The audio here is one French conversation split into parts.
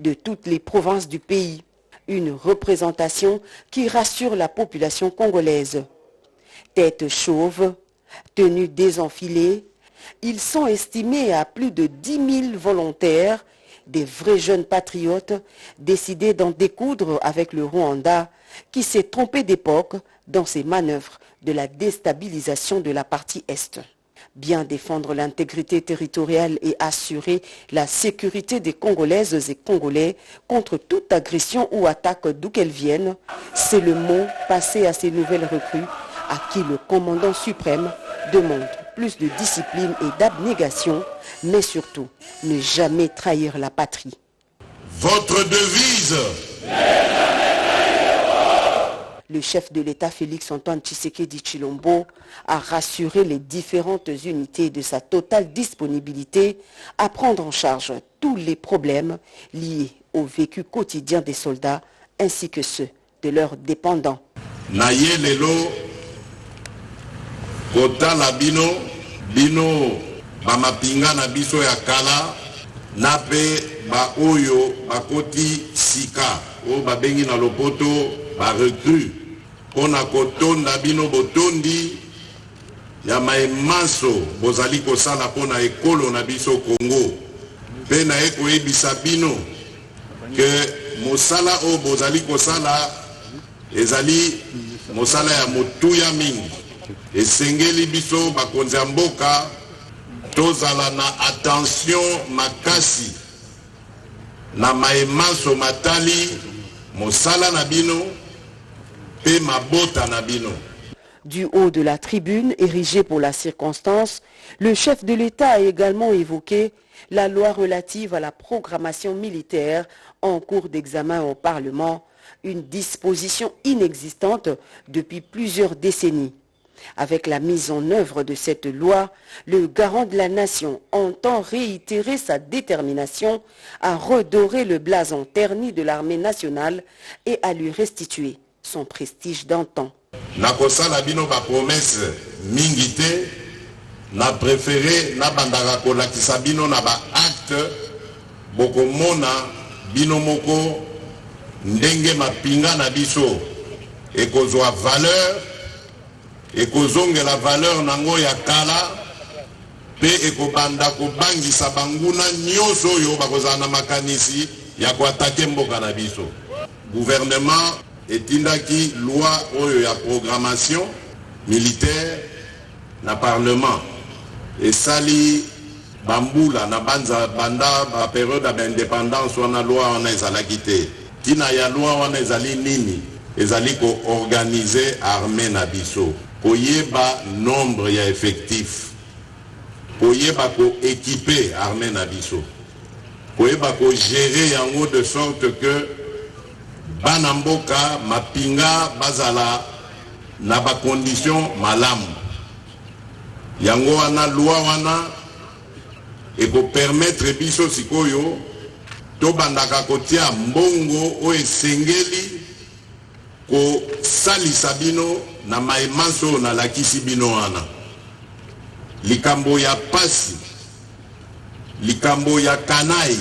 de toutes les provinces du pays. Une représentation qui rassure la population congolaise. Tête chauve, tenues désenfilées, ils sont estimés à plus de 10 000 volontaires, des vrais jeunes patriotes décidés d'en découdre avec le Rwanda qui s'est trompé d'époque dans ses manœuvres de la déstabilisation de la partie Est. Bien défendre l'intégrité territoriale et assurer la sécurité des Congolaises et Congolais contre toute agression ou attaque d'où qu'elle vienne, c'est le mot passé à ces nouvelles recrues à qui le commandant suprême demande plus de discipline et d'abnégation, mais surtout ne jamais trahir la patrie. Votre devise. Le chef de l'État Félix Antoine Tshisekedi Tshilombo a rassuré les différentes unités de sa totale disponibilité à prendre en charge tous les problèmes liés au vécu quotidien des soldats ainsi que ceux de leurs dépendants. Naye lelo kota la bino bamapinga na biso ya kala nape ba oyo bakoti sika o babengi na lopoto ba recrue pona kotonda bino botondi ya maemanso bozali kosala pona ekolo na biso Congo pe na ekoyebisa bino ke mosala o bozali kosala ezali mosala ya motuya mingi esengeli biso bakonzi ya mboka tozala na attention makasi na maemanso matali mosala na bino pe mabota na bino. Du haut de la tribune érigée pour la circonstance, le chef de l'État a également évoqué la loi relative à la programmation militaire en cours d'examen au Parlement, une disposition inexistante depuis plusieurs décennies. Avec la mise en œuvre de cette loi, le garant de la nation entend réitérer sa détermination à redorer le blason terni de l'armée nationale et à lui restituer son prestige d'antan. Nakosala bino ba promesse mingi te, na préféré na bandaka kolakisa bino na ba acte bokomona bino moko ndenge mapinga na biso ekozwa valeur ekozonge la valeur nango ya kala pe ekobanda kobangisa banguna nyonso oyo bakozala na makanisi ya koatake mboka na biso. Gouvernement etindaki loi oyo ya programmation militaire na parlement esali bambula na banza banda ba période d'indépendance wana loi wana ezalaki te. Tina ya loi wana ezali nini? Ezali ko organiser armée na biso. Koyeba nombre ya effectif. Koyeba ko équiper armée na biso. Koyeba ko gérer yango de sorte que banamboka mapinga bazala na ba condition malamu. Yango wana loi wana eko permettre biso sikoyo to bandaka kotia mbongo o esengeli ko salisa bino na maemanso na lakisi bino wana. Likambo ya pasi, likambo ya kanai,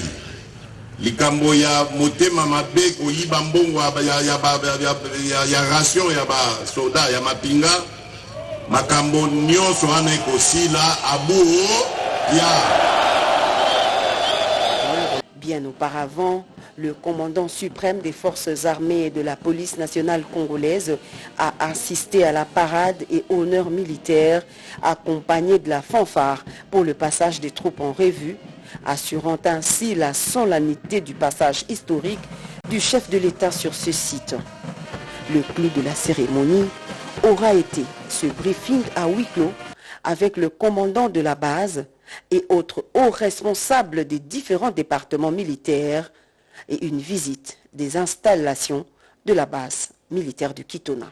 likambo ya motema mabe koyiba mbongo ya ration ya ba soda ya mapinga makambo nyonso wana ekosila abuo ya. Bien auparavant, le commandant suprême des forces armées et de la police nationale congolaise a assisté à la parade et honneur militaire accompagné de la fanfare pour le passage des troupes en revue, assurant ainsi la solennité du passage historique du chef de l'État sur ce site. Le clou de la cérémonie aura été ce briefing à huis clos avec le commandant de la base et autres hauts responsables des différents départements militaires et une visite des installations de la base militaire de Kitona.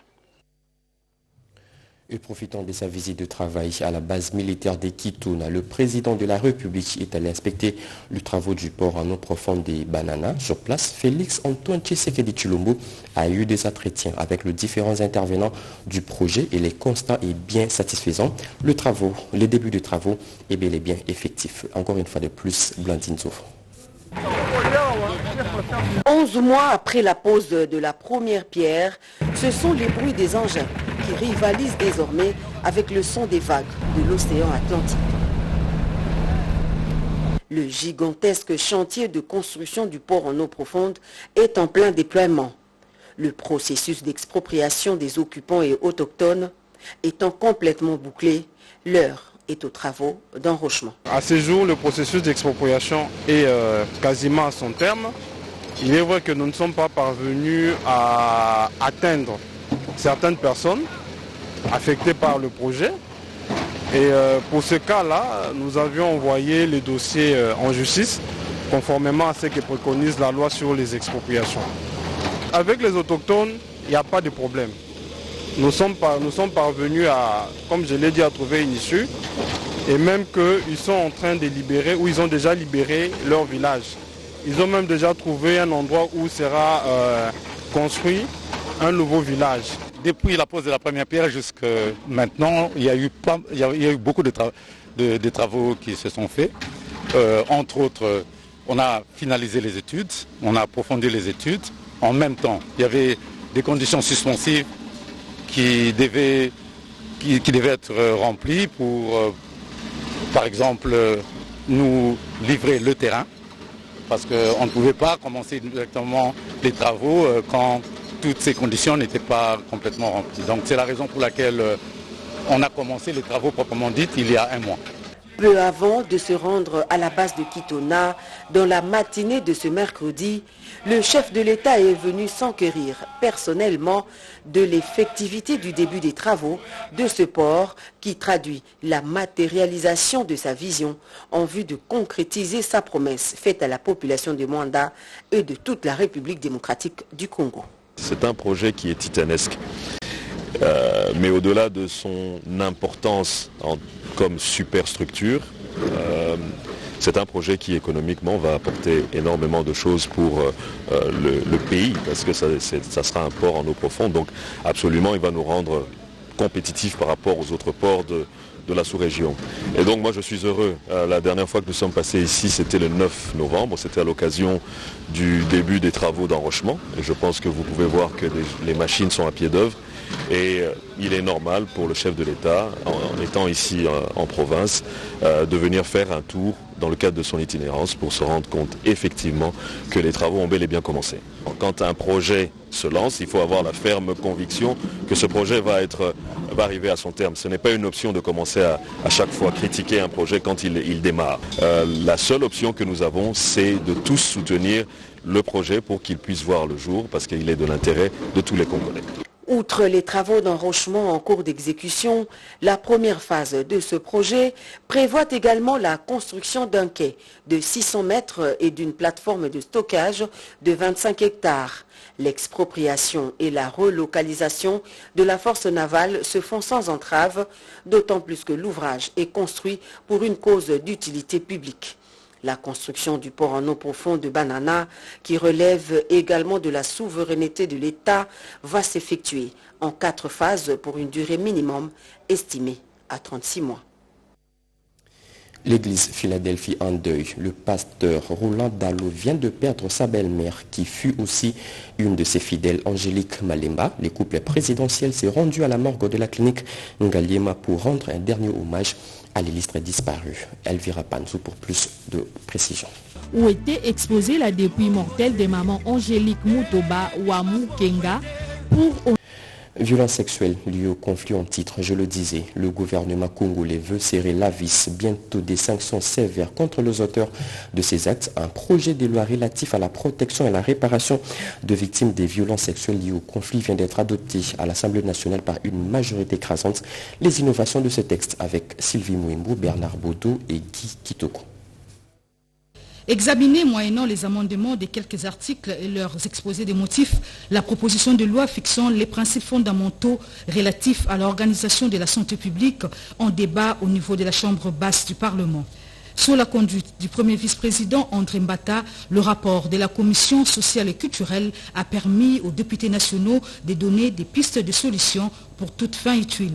Et profitant de sa visite de travail à la base militaire de Kituna, le président de la République est allé inspecter les travaux du port en eau profonde des Bananas. Sur place, Félix Antoine Tshisekedi Tshilombo a eu des entretiens avec les différents intervenants du projet et les constats est bien satisfaisant. Les débuts de travaux est bel et bien effectif. Encore une fois de plus, Blandine Zouf. 11 mois après la pose de la première pierre, ce sont les bruits des engins qui rivalisent désormais avec le son des vagues de l'océan Atlantique. Le gigantesque chantier de construction du port en eau profonde est en plein déploiement. Le processus d'expropriation des occupants et autochtones étant complètement bouclé, l'heure est aux travaux d'enrochement. À ce jour, le processus d'expropriation est quasiment à son terme. Il est vrai que nous ne sommes pas parvenus à atteindre certaines personnes affectées par le projet. Et pour ce cas-là, nous avions envoyé les dossiers en justice, conformément à ce que préconise la loi sur les expropriations. Avec les autochtones, il n'y a pas de problème. Nous sommes parvenus à, comme je l'ai dit, à trouver une issue. Et même qu'ils sont en train de libérer, ou ils ont déjà libéré leur village. Ils ont même déjà trouvé un endroit où sera construit un nouveau village. Depuis la pose de la première pierre jusqu'à maintenant, il y a eu beaucoup de travaux qui se sont faits. Entre autres, on a finalisé les études, on a approfondi les études. En même temps, il y avait des conditions suspensives qui devaient être remplies pour, par exemple, nous livrer le terrain. Parce qu'on ne pouvait pas commencer directement les travaux quand toutes ces conditions n'étaient pas complètement remplies. Donc c'est la raison pour laquelle on a commencé les travaux proprement dits il y a un mois. Peu avant de se rendre à la base de Kitona, dans la matinée de ce mercredi, le chef de l'État est venu s'enquérir personnellement de l'effectivité du début des travaux de ce port qui traduit la matérialisation de sa vision en vue de concrétiser sa promesse faite à la population de Mwanda et de toute la République démocratique du Congo. C'est un projet qui est titanesque, mais au-delà de son importance comme superstructure, c'est un projet qui économiquement va apporter énormément de choses pour le pays, parce que ça sera un port en eau profonde, donc absolument il va nous rendre compétitifs par rapport aux autres ports de la sous-région. Et donc moi je suis heureux. La dernière fois que nous sommes passés ici, c'était le 9 novembre, c'était à l'occasion du début des travaux d'enrochement. Et je pense que vous pouvez voir que les machines sont à pied d'œuvre. Et il est normal pour le chef de l'État, en étant ici en province, de venir faire un tour dans le cadre de son itinérance pour se rendre compte effectivement que les travaux ont bel et bien commencé. Quand un projet se lance, il faut avoir la ferme conviction que ce projet va arriver à son terme. Ce n'est pas une option de commencer à chaque fois critiquer un projet quand il démarre. La seule option que nous avons, c'est de tous soutenir le projet pour qu'il puisse voir le jour, parce qu'il est de l'intérêt de tous les Congolais. Outre les travaux d'enrochement en cours d'exécution, la première phase de ce projet prévoit également la construction d'un quai de 600 mètres et d'une plateforme de stockage de 25 hectares. L'expropriation et la relocalisation de la force navale se font sans entrave, d'autant plus que l'ouvrage est construit pour une cause d'utilité publique. La construction du port en eau profonde de Banana, qui relève également de la souveraineté de l'État, va s'effectuer en 4 phases pour une durée minimum estimée à 36 mois. L'église Philadelphie en deuil. Le pasteur Roland Dallot vient de perdre sa belle-mère qui fut aussi une de ses fidèles, Angélique Malemba. Le couple présidentiel s'est rendu à la morgue de la clinique Ngaliema pour rendre un dernier hommage à l'illustre disparu. Elvira Panzou pour plus de précision. Où était exposée la dépouille mortelle de maman Angélique Mutoba Wamu Kenga pour... Violence sexuelle liée au conflit en titre, je le disais, le gouvernement congolais veut serrer la vis, bientôt des sanctions sévères contre les auteurs de ces actes. Un projet de loi relatif à la protection et à la réparation de victimes des violences sexuelles liées au conflit vient d'être adopté à l'Assemblée nationale par une majorité écrasante. Les innovations de ce texte avec Sylvie Mouimbou, Bernard Bodo et Guy Kitoko. Examiner moyennant les amendements de quelques articles et leurs exposés des motifs, la proposition de loi fixant les principes fondamentaux relatifs à l'organisation de la santé publique en débat au niveau de la Chambre basse du Parlement. Sous la conduite du premier vice-président André Mbata, le rapport de la Commission sociale et culturelle a permis aux députés nationaux de donner des pistes de solutions pour toute fin utile.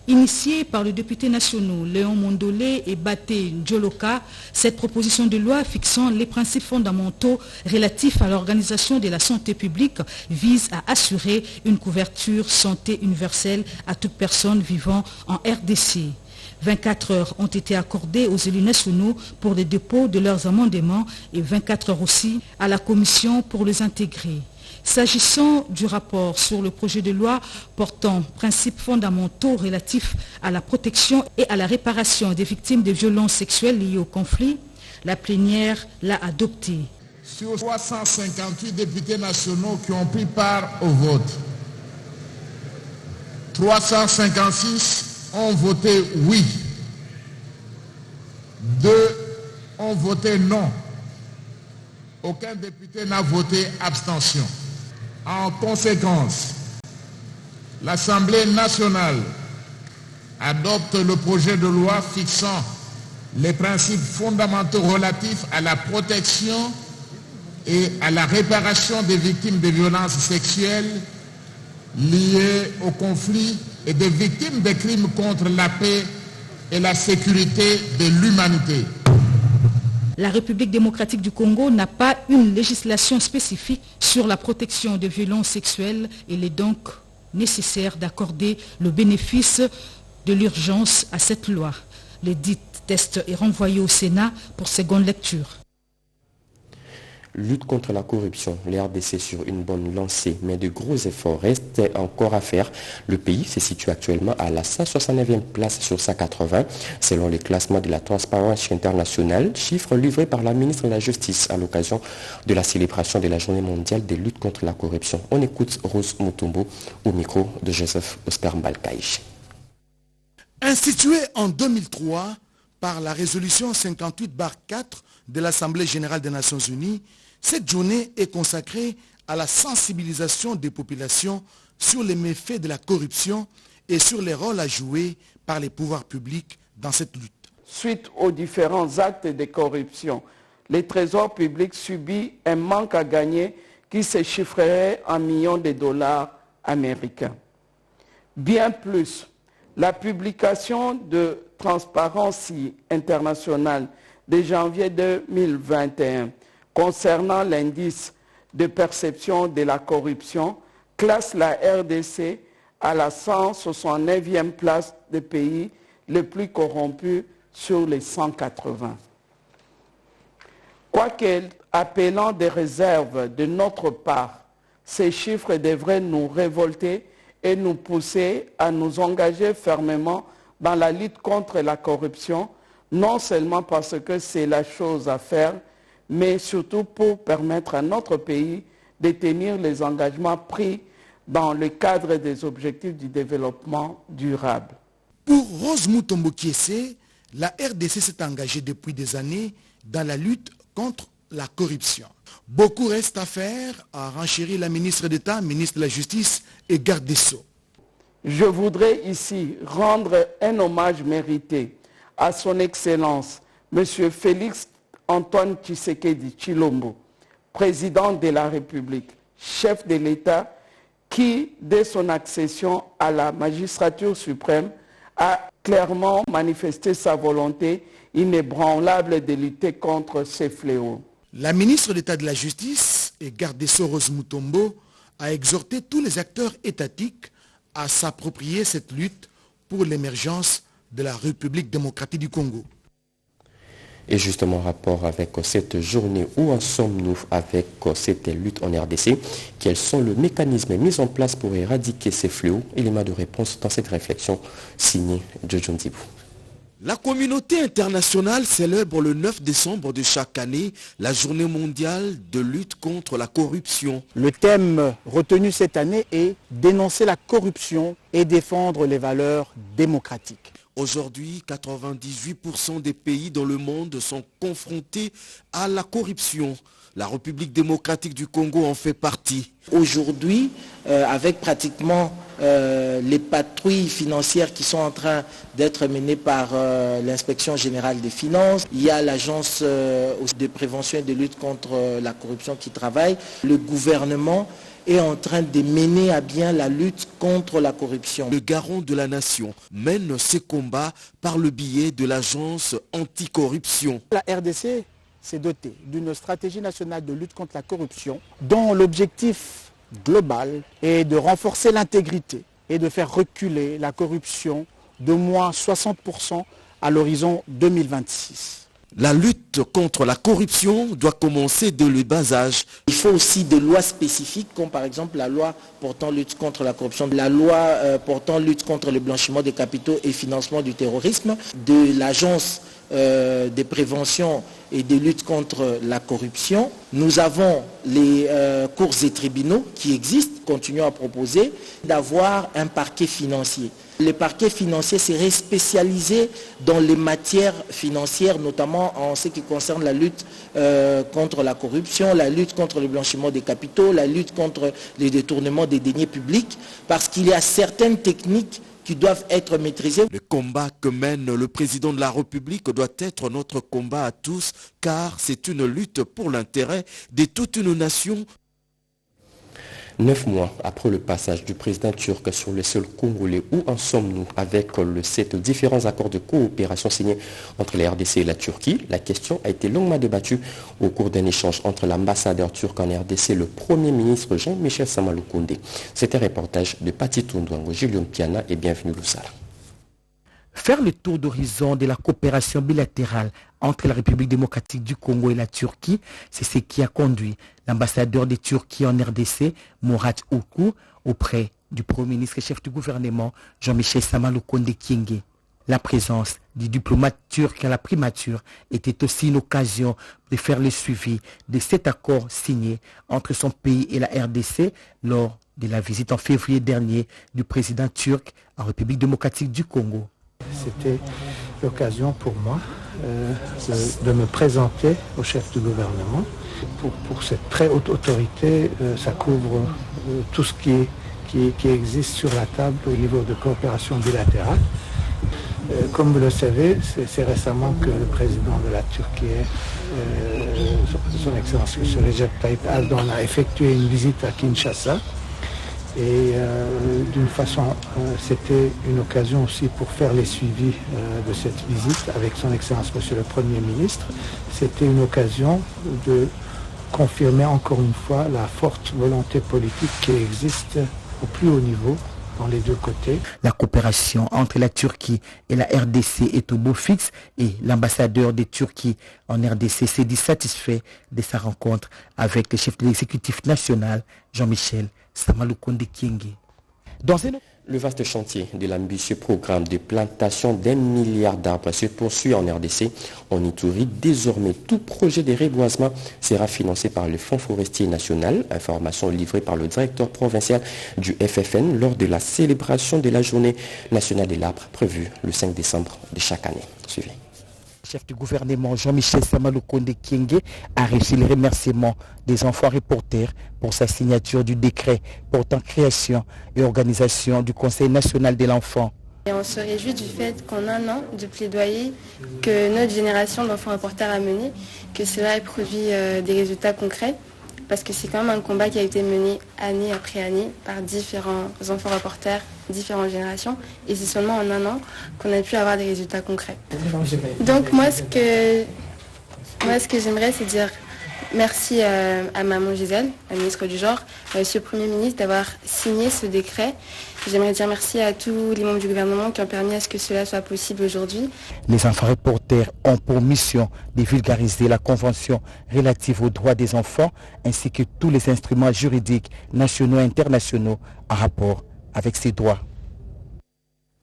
Initiée par les députés nationaux Léon Mondolé et Baté Ndjoloka, cette proposition de loi fixant les principes fondamentaux relatifs à l'organisation de la santé publique vise à assurer une couverture santé universelle à toute personne vivant en RDC. 24 heures ont été accordées aux élus nationaux pour le dépôt de leurs amendements et 24 heures aussi à la commission pour les intégrer. S'agissant du rapport sur le projet de loi portant principes fondamentaux relatifs à la protection et à la réparation des victimes de violences sexuelles liées au conflit, la plénière l'a adopté. Sur 358 députés nationaux qui ont pris part au vote, 356 ont voté oui, 2 ont voté non, aucun député n'a voté abstention. En conséquence, l'Assemblée nationale adopte le projet de loi fixant les principes fondamentaux relatifs à la protection et à la réparation des victimes de violences sexuelles liées au conflit et des victimes des crimes contre la paix et la sécurité de l'humanité. La République démocratique du Congo n'a pas une législation spécifique sur la protection des violences sexuelles. Il est donc nécessaire d'accorder le bénéfice de l'urgence à cette loi. Le dit test est renvoyé au Sénat pour seconde lecture. Lutte contre la corruption, les RDC sur une bonne lancée, mais de gros efforts restent encore à faire. Le pays se situe actuellement à la 169e place sur 180, selon les classements de la Transparency International, chiffre livré par la ministre de la Justice à l'occasion de la célébration de la Journée mondiale de lutte contre la corruption. On écoute Rose Mutombo au micro de Joseph Oscar Mbalkaïch. Instituée en 2003 par la résolution 58/4 de l'Assemblée générale des Nations unies, cette journée est consacrée à la sensibilisation des populations sur les méfaits de la corruption et sur les rôles à jouer par les pouvoirs publics dans cette lutte. Suite aux différents actes de corruption, le Trésor public subit un manque à gagner qui se chiffrerait en millions de dollars américains. Bien plus, la publication de Transparency International de janvier 2021 concernant l'indice de perception de la corruption classe la RDC à la 169e place des pays les plus corrompus sur les 180. Quoique appelant des réserves de notre part, ces chiffres devraient nous révolter et nous pousser à nous engager fermement dans la lutte contre la corruption, non seulement parce que c'est la chose à faire, mais surtout pour permettre à notre pays de tenir les engagements pris dans le cadre des objectifs du développement durable. Pour Rose Mutombo Kiese, la RDC s'est engagée depuis des années dans la lutte contre la corruption. Beaucoup reste à faire, a renchéri la ministre d'État, ministre de la Justice et garde des Sceaux. Je voudrais ici rendre un hommage mérité à son Excellence, M. Félix Antoine Tshisekedi Tshilombo, président de la République, chef de l'État, qui, dès son accession à la magistrature suprême, a clairement manifesté sa volonté inébranlable de lutter contre ces fléaux. La ministre d'État de la Justice et garde des Sceaux Rose Mutombo a exhorté tous les acteurs étatiques à s'approprier cette lutte pour l'émergence de la République démocratique du Congo. Et justement, en rapport avec cette journée, où en sommes-nous avec cette lutte en RDC? Quels sont les mécanismes mis en place pour éradiquer ces fléaux? Élément de réponse dans cette réflexion signée Jojo Ndibou. La communauté internationale célèbre le 9 décembre de chaque année la journée mondiale de lutte contre la corruption. Le thème retenu cette année est dénoncer la corruption et défendre les valeurs démocratiques. Aujourd'hui, 98% des pays dans le monde sont confrontés à la corruption. La République démocratique du Congo en fait partie. Aujourd'hui, avec pratiquement les patrouilles financières qui sont en train d'être menées par l'inspection générale des finances. Il y a l'agence de prévention et de lutte contre la corruption qui travaille. Le gouvernement est en train de mener à bien la lutte contre la corruption. Le garant de la nation mène ses combats par le biais de l'agence anticorruption. La RDC s'est dotée d'une stratégie nationale de lutte contre la corruption dont l'objectif global est de renforcer l'intégrité et de faire reculer la corruption de moins 60% à l'horizon 2026. La lutte contre la corruption doit commencer dès le bas âge. Il faut aussi des lois spécifiques, comme par exemple la loi portant lutte contre la corruption, la loi portant lutte contre le blanchiment des capitaux et financement du terrorisme, de l'agence de prévention et de lutte contre la corruption. Nous avons les cours et tribunaux qui existent, continuons à proposer, d'avoir un parquet financier. Les parquets financiers seraient spécialisés dans les matières financières, notamment en ce qui concerne la lutte contre la corruption, la lutte contre le blanchiment des capitaux, la lutte contre les détournements des deniers publics, parce qu'il y a certaines techniques qui doivent être maîtrisées. Le combat que mène le président de la République doit être notre combat à tous, car c'est une lutte pour l'intérêt de toute une nation. 9 mois après le passage du président turc sur le sol congolais, où en sommes-nous avec ces différents accords de coopération signés entre la RDC et la Turquie? La question a été longuement débattue au cours d'un échange entre l'ambassadeur turc en RDC et le Premier ministre Jean-Michel Samaloukonde. C'était un reportage de Pati Tundouango, Julien Piana et bienvenue Loussala. Faire le tour d'horizon de la coopération bilatérale entre la République démocratique du Congo et la Turquie, c'est ce qui a conduit l'ambassadeur de Turquie en RDC, Murat Uku, auprès du Premier ministre et chef du gouvernement, Jean-Michel Samaloukonde Kyenge. La présence du diplomate turc à la primature était aussi une occasion de faire le suivi de cet accord signé entre son pays et la RDC lors de la visite en février dernier du président turc en République démocratique du Congo. C'était l'occasion pour moi de me présenter au chef du gouvernement. Pour cette très haute autorité, ça couvre tout ce qui existe sur la table au niveau de coopération bilatérale. Comme vous le savez, c'est récemment que le président de la Turquie, son Excellence M. Recep Tayyip Erdoğan, a effectué une visite à Kinshasa. Et d'une façon, c'était une occasion aussi pour faire les suivis de cette visite avec son Excellence Monsieur le Premier ministre. C'était une occasion de confirmer encore une fois la forte volonté politique qui existe au plus haut niveau dans les deux côtés. La coopération entre la Turquie et la RDC est au beau fixe et l'ambassadeur de Turquie en RDC s'est dit satisfait de sa rencontre avec le chef de l'exécutif national, Jean-Michel Samaloukonde Kyenge. Le vaste chantier de l'ambitieux programme de plantation d'1 milliard d'arbres se poursuit en RDC. En Ituri, désormais, tout projet de reboisement sera financé par le Fonds forestier national. Information livrée par le directeur provincial du FFN lors de la célébration de la journée nationale de l'arbre prévue le 5 décembre de chaque année. Suivez. Le chef du gouvernement Jean-Michel Samaloukonde Kyenge a reçu les remerciements des enfants reporters pour sa signature du décret portant création et organisation du Conseil national de l'enfant. Et on se réjouit du fait qu'en un an de plaidoyer que notre génération d'enfants reporters a mené, que cela ait produit des résultats concrets, parce que c'est quand même un combat qui a été mené année après année par différents enfants reporters, différentes générations, et c'est seulement en un an qu'on a pu avoir des résultats concrets. Donc moi ce que j'aimerais, c'est dire merci à Maman Gisèle, la ministre du genre, à Monsieur le Premier ministre d'avoir signé ce décret. J'aimerais dire merci à tous les membres du gouvernement qui ont permis à ce que cela soit possible aujourd'hui. Les enfants reporters ont pour mission de vulgariser la Convention relative aux droits des enfants ainsi que tous les instruments juridiques nationaux et internationaux en rapport avec ces droits.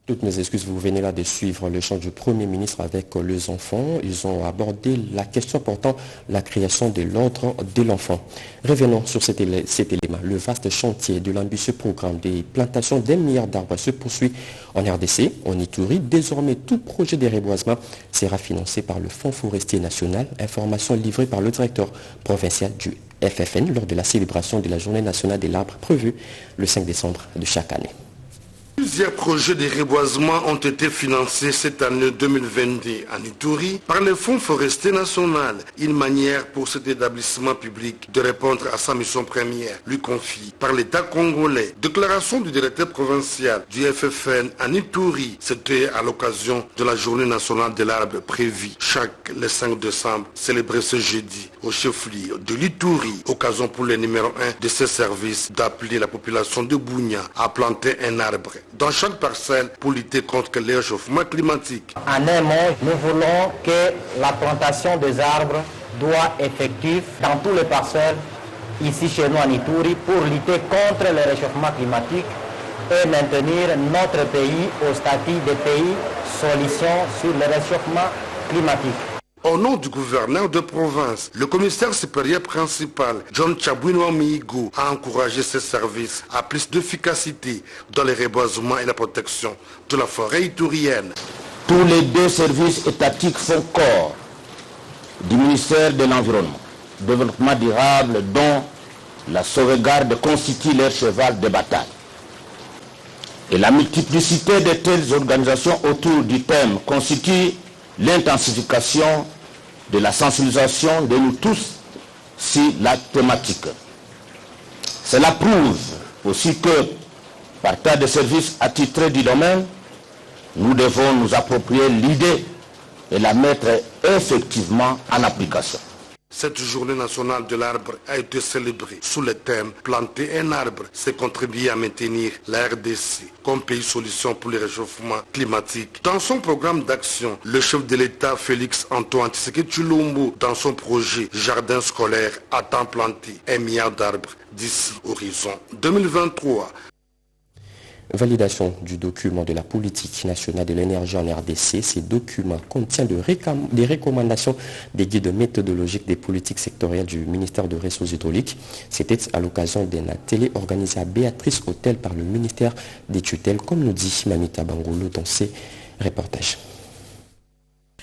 Toutes mes excuses, vous venez là de suivre l'échange du Premier ministre avec les enfants. Ils ont abordé la question portant la création de l'ordre de l'enfant. Revenons sur cet élément. Le vaste chantier de l'ambitieux programme des plantations d'1 milliard d'arbres se poursuit en RDC, en Ituri. Désormais, tout projet de reboisement sera financé par le Fonds forestier national. Information livrée par le directeur provincial du FFN lors de la célébration de la journée nationale de l'arbre prévue le 5 décembre de chaque année. Plusieurs projets de reboisement ont été financés cette année 2022 en Ituri par le Fonds forestier national, une manière pour cet établissement public de répondre à sa mission première, lui confie par l'État congolais. Déclaration du directeur provincial du FFN en Ituri, c'était à l'occasion de la journée nationale de l'arbre prévue chaque le 5 décembre, célébré ce jeudi au chef-lieu de l'Ituri, occasion pour le numéro 1 de ce service d'appeler la population de Bunia à planter un arbre dans chaque parcelle pour lutter contre le réchauffement climatique. En un mot, nous voulons que la plantation des arbres soit effective dans toutes les parcelles ici chez nous en Ituri pour lutter contre le réchauffement climatique et maintenir notre pays au statut de pays solution sur le réchauffement climatique. Au nom du gouverneur de province, le commissaire supérieur principal, John Chabwino Mihigo, a encouragé ces services à plus d'efficacité dans le reboisement et la protection de la forêt iturienne. Tous les deux services étatiques font corps du ministère de l'Environnement, Développement durable, dont la sauvegarde constitue leur cheval de bataille. Et la multiplicité de telles organisations autour du thème constitue l'intensification de la sensibilisation de nous tous sur la thématique. Cela prouve aussi que, par tas de services attitrés du domaine, nous devons nous approprier l'idée et la mettre effectivement en application. Cette journée nationale de l'arbre a été célébrée sous le thème « Planter un arbre, c'est contribuer à maintenir la RDC comme pays solution pour le réchauffement climatique ». Dans son programme d'action, le chef de l'État Félix Antoine Tshisekedi Tshilombo, dans son projet Jardin scolaire, attend planter 1 milliard d'arbres d'ici horizon 2023. Validation du document de la politique nationale de l'énergie en RDC. Ces documents contiennent des recommandations des guides méthodologiques des politiques sectorielles du ministère des Ressources hydrauliques. C'était à l'occasion d'un atelier organisé à Béatrice Hôtel par le ministère des tutelles, comme nous dit Mamita Bangolo dans ses reportages.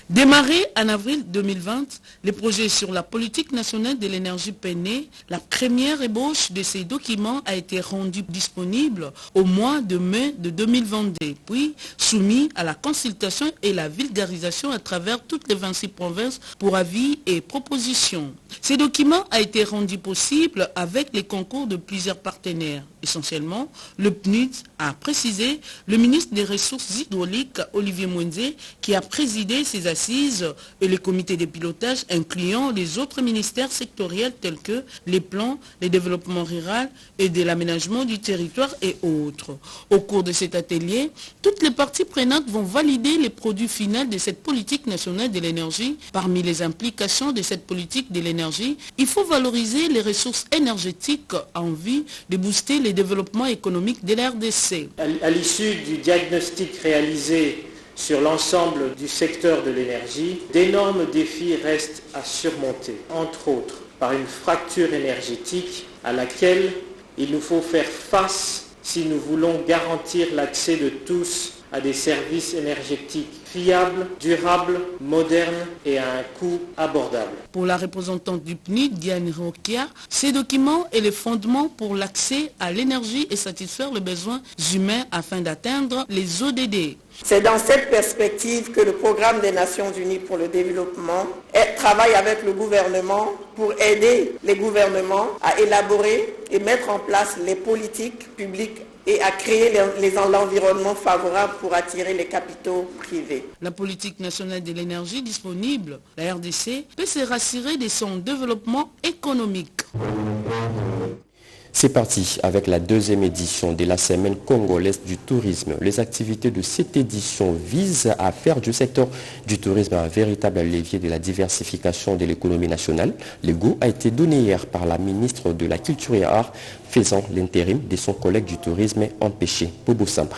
Démarré en avril 2020, le projet sur la politique nationale de l'énergie peinée, la première ébauche de ces documents a été rendue disponible au mois de mai de 2022, puis soumis à la consultation et la vulgarisation à travers toutes les 26 provinces pour avis et propositions. Ces documents a été rendu possible avec les concours de plusieurs partenaires. Essentiellement, le PNUD a précisé le ministre des Ressources hydrauliques, Olivier Mwenze, qui a présidé ces assises et les comités de pilotage, incluant les autres ministères sectoriels tels que les plans, le développement rural et de l'aménagement du territoire et autres. Au cours de cet atelier, toutes les parties prenantes vont valider les produits finaux de cette politique nationale de l'énergie. Parmi les implications de cette politique de l'énergie, il faut valoriser les ressources énergétiques en vue de booster les développements économiques de la RDC. À l'issue du diagnostic réalisé sur l'ensemble du secteur de l'énergie, d'énormes défis restent à surmonter, entre autres par une fracture énergétique à laquelle il nous faut faire face si nous voulons garantir l'accès de tous à des services énergétiques fiables, durables, modernes et à un coût abordable. Pour la représentante du PNUD, Diane Rokia, ces documents est le fondement pour l'accès à l'énergie et satisfaire les besoins humains afin d'atteindre les ODD. C'est dans cette perspective que le Programme des Nations Unies pour le développement travaille avec le gouvernement pour aider les gouvernements à élaborer et mettre en place les politiques publiques et à créer l'environnement favorable pour attirer les capitaux privés. La politique nationale de l'énergie disponible, la RDC, peut se rassurer de son développement économique. C'est parti avec la deuxième édition de la semaine congolaise du tourisme. Les activités de cette édition visent à faire du secteur du tourisme un véritable levier de la diversification de l'économie nationale. Le go a été donné hier par la ministre de la Culture et Arts, faisant l'intérim de son collègue du tourisme empêché, Bobo Samba.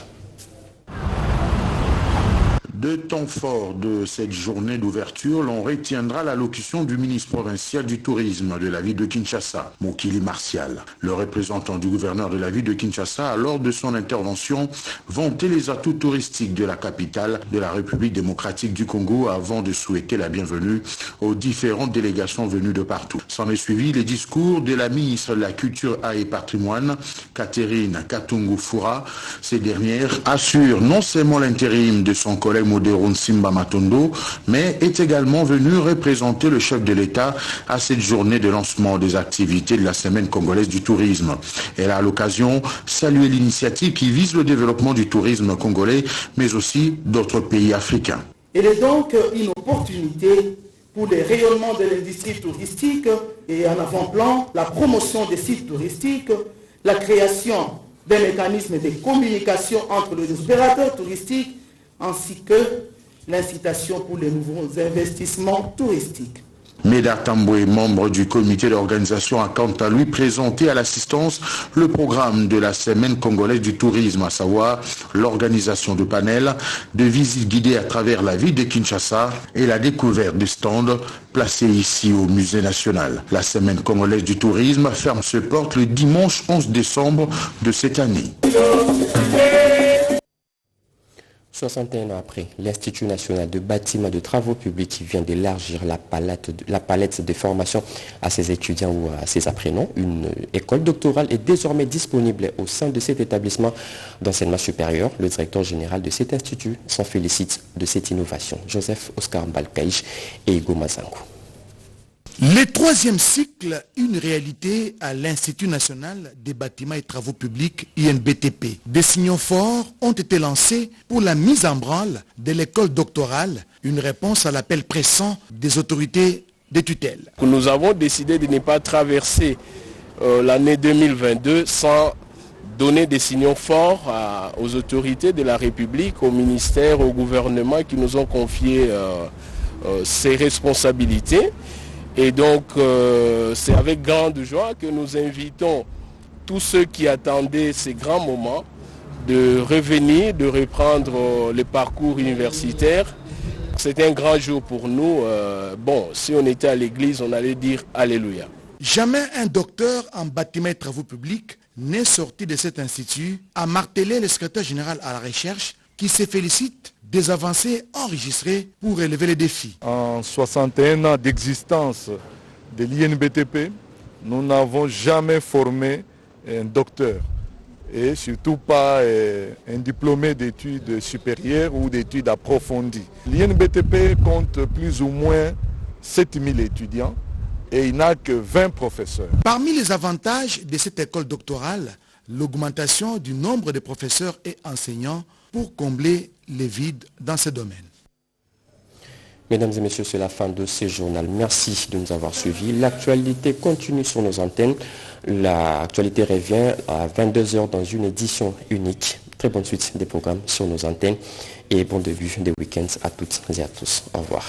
De temps forts de cette journée d'ouverture, l'on retiendra l'allocution du ministre provincial du tourisme de la ville de Kinshasa, Mokili Martial. Le représentant du gouverneur de la ville de Kinshasa a, lors de son intervention, vanté les atouts touristiques de la capitale de la République démocratique du Congo avant de souhaiter la bienvenue aux différentes délégations venues de partout. S'en est suivi les discours de la ministre de la Culture et Patrimoine, Catherine Katungu-Fura. Ces dernières assurent non seulement l'intérim de son collègue Modéron Simba Matondo, mais est également venu représenter le chef de l'État à cette journée de lancement des activités de la Semaine congolaise du tourisme. Elle a à l'occasion salué l'initiative qui vise le développement du tourisme congolais, mais aussi d'autres pays africains. Elle est donc une opportunité pour le rayonnement de l'industrie touristique et en avant-plan, la promotion des sites touristiques, la création d'un mécanisme de communication entre les opérateurs touristiques ainsi que l'incitation pour les nouveaux investissements touristiques. Médard Tamboué, membre du comité d'organisation, a quant à lui présenté à l'assistance le programme de la Semaine congolaise du tourisme, à savoir l'organisation de panels, de visites guidées à travers la ville de Kinshasa et la découverte des stands placés ici au musée national. La Semaine congolaise du tourisme ferme ses portes le dimanche 11 décembre de cette année. 61 ans après, l'Institut national de bâtiments et de travaux publics vient d'élargir la palette de formation à ses étudiants ou à ses apprenants. Une école doctorale est désormais disponible au sein de cet établissement d'enseignement supérieur. Le directeur général de cet institut s'en félicite de cette innovation. Joseph Oscar Balkaïch et Hugo Mazango. Le troisième cycle, une réalité à l'Institut national des bâtiments et travaux publics, INBTP. Des signaux forts ont été lancés pour la mise en branle de l'école doctorale, une réponse à l'appel pressant des autorités de tutelle. Nous avons décidé de ne pas traverser l'année 2022 sans donner des signaux forts aux autorités de la République, au ministère, au gouvernement qui nous ont confié ces responsabilités. Et donc, c'est avec grande joie que nous invitons tous ceux qui attendaient ces grands moments de revenir, de reprendre le parcours universitaire. C'est un grand jour pour nous. Si on était à l'église, on allait dire Alléluia. Jamais un docteur en bâtiment et travaux publics n'est sorti de cet institut, a martelé le secrétaire général à la recherche qui se félicite des avancées enregistrées pour relever les défis. En 61 ans d'existence de l'INBTP, nous n'avons jamais formé un docteur et surtout pas un diplômé d'études supérieures ou d'études approfondies. L'INBTP compte plus ou moins 7000 étudiants et il n'a que 20 professeurs. Parmi les avantages de cette école doctorale, l'augmentation du nombre de professeurs et enseignants pour combler les vides dans ce domaine. Mesdames et messieurs, c'est la fin de ce journal. Merci de nous avoir suivis. L'actualité continue sur nos antennes. L'actualité revient à 22h dans une édition unique. Très bonne suite des programmes sur nos antennes et bon début des week-ends à toutes et à tous. Au revoir.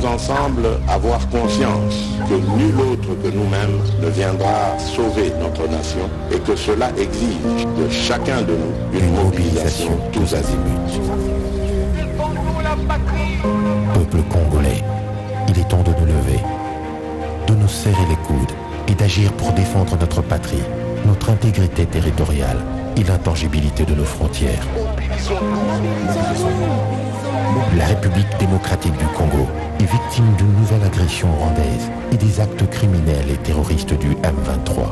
Ensemble avoir conscience que nul autre que nous-mêmes ne viendra sauver notre nation et que cela exige de chacun de nous une mobilisation tous azimuts. Peuple congolais, il est temps de nous lever, de nous serrer les coudes et d'agir pour défendre notre patrie, notre intégrité territoriale et l'intangibilité de nos frontières. La République démocratique du Congo est victime d'une nouvelle agression rwandaise et des actes criminels et terroristes du M23.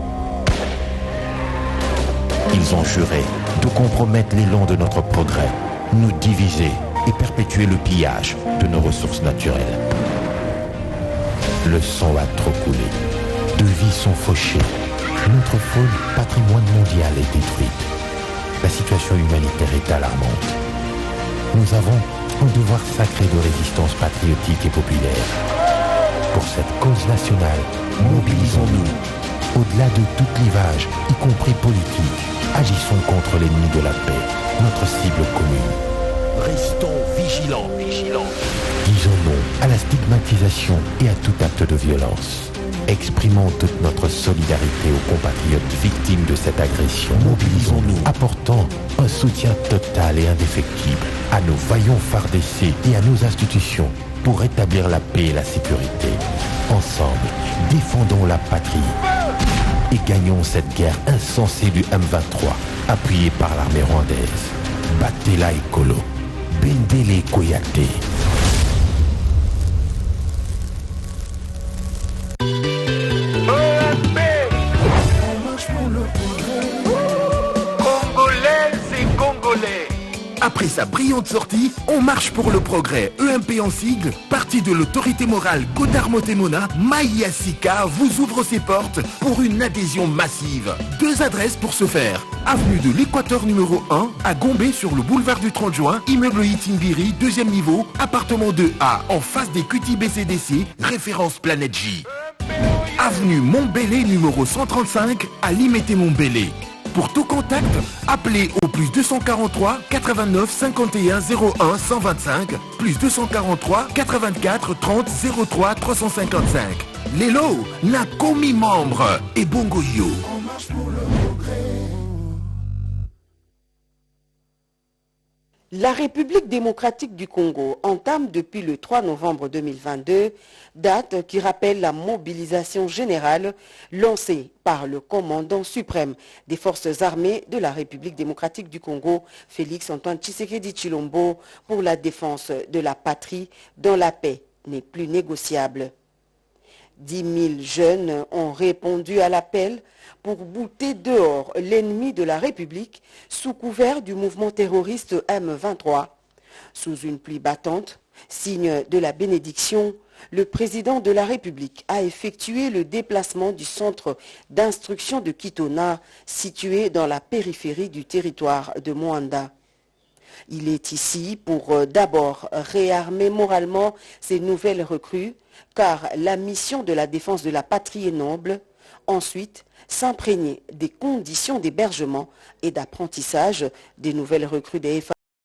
Ils ont juré de compromettre l'élan de notre progrès, nous diviser et perpétuer le pillage de nos ressources naturelles. Le sang a trop coulé, de vies sont fauchées, notre faune, patrimoine mondial est détruite. La situation humanitaire est alarmante. Nous avons un devoir sacré de résistance patriotique et populaire. Pour cette cause nationale, mobilisons-nous. Au-delà de tout clivage, y compris politique, agissons contre l'ennemi de la paix, notre cible commune. Restons vigilants. Disons non à la stigmatisation et à tout acte de violence. Exprimons toute notre solidarité aux compatriotes victimes de cette agression. Mobilisons-nous, apportant un soutien total et indéfectible à nos vaillants FARDC et à nos institutions pour rétablir la paix et la sécurité. Ensemble, défendons la patrie et gagnons cette guerre insensée du M23, appuyée par l'armée rwandaise. Batela Ekolo, Bendele Koyate. Après sa brillante sortie, On marche pour le progrès, EMP en sigle, parti de l'autorité morale Godard Motemona, Maïa Sika vous ouvre ses portes pour une adhésion massive. 2 adresses pour ce faire. Avenue de l'Équateur numéro 1, à Gombe sur le boulevard du 30 juin, immeuble Itimbiri, 2e niveau, appartement 2A, en face des QTBCDC, référence Planète J. Avenue Montbellé numéro 135, à Limité-Montbellé. Pour tout contact, appelez au plus 243 89 51 01 125, plus 243 84 30 03 355. Lélo n'a commis membre et Bongoyo. La République démocratique du Congo entame depuis le 3 novembre 2022, date qui rappelle la mobilisation générale lancée par le commandant suprême des forces armées de la République démocratique du Congo, Félix Antoine Tshisekedi Tshilombo, pour la défense de la patrie dont la paix n'est plus négociable. 10 000 jeunes ont répondu à l'appel pour bouter dehors l'ennemi de la République sous couvert du mouvement terroriste M23. Sous une pluie battante, signe de la bénédiction, le président de la République a effectué le déplacement du centre d'instruction de Kitona, situé dans la périphérie du territoire de Moanda. Il est ici pour d'abord réarmer moralement ces nouvelles recrues, car la mission de la défense de la patrie est noble. Ensuite, s'imprégner des conditions d'hébergement et d'apprentissage des nouvelles recrues des FA